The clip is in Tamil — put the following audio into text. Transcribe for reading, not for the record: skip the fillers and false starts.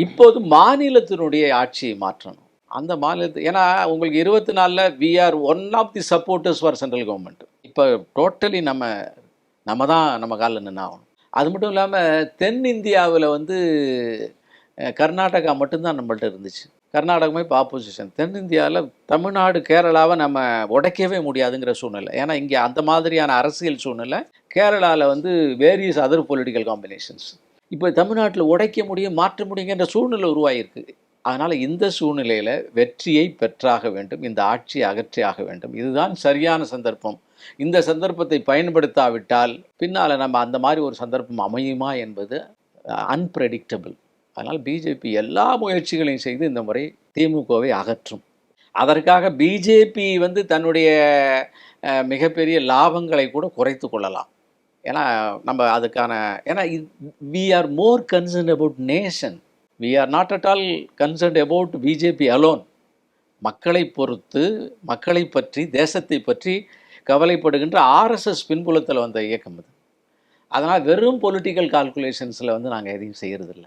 இப்போது மாநிலத்தினுடைய ஆட்சியை மாற்றணும். அந்த மாநிலத்து ஏன்னா உங்களுக்கு 24ல் we are one of the supporters for central government. இப்போ டோட்டலி நம்ம தான் நம்ம காலில் நின்று ஆகணும். அது மட்டும் இல்லாமல் தென்னிந்தியாவில் வந்து கர்நாடகா மட்டும்தான் நம்மள்ட்ட இருந்துச்சு. கர்நாடகமே இப்போ ஆப்போசிஷன். தென்னிந்தியாவில் தமிழ்நாடு கேரளாவை நம்ம உடைக்கவே முடியாதுங்கிற சூழ்நிலை. ஏன்னா இங்கே அந்த மாதிரியான அரசியல் சூழ்நிலை. கேரளாவில் வந்து வேரியஸ் அதர் பொலிட்டிக்கல் காம்பினேஷன்ஸ். இப்போ தமிழ்நாட்டில் உடைக்க முடியும், மாற்ற முடியுங்கிற சூழ்நிலை உருவாகிருக்கு. அதனால் இந்த சூழ்நிலையில் வெற்றியை பெற்றாக வேண்டும், இந்த ஆட்சியை அகற்றியாக வேண்டும். இதுதான் சரியான சந்தர்ப்பம். இந்த சந்தர்ப்பத்தை பயன்படுத்தாவிட்டால் பின்னால் நம்ம அந்த மாதிரி ஒரு சந்தர்ப்பம் அமையுமா என்பது அன்பிரெடிக்டபிள். அதனால் பிஜேபி எல்லா முயற்சிகளையும் செய்து இந்த முறை திமுகவை அகற்றும். அதற்காக பிஜேபி வந்து தன்னுடைய மிகப்பெரிய லாபங்களை கூட குறைத்து கொள்ளலாம். ஏன்னா நம்ம அதுக்கான we are more concerned about nation. We are not at all concerned about BJP alone. மக்களை பொறுத்து, மக்களை பற்றி, தேசத்தை பற்றி கவலைப்படுகின்ற ஆர்எஸ்எஸ் பின்புலத்தில் வந்த இயக்கம் அது. அதனால் வெறும் பொலிட்டிக்கல் கால்குலேஷன்ஸில் வந்து நாங்கள் எதையும் செய்கிறதில்ல.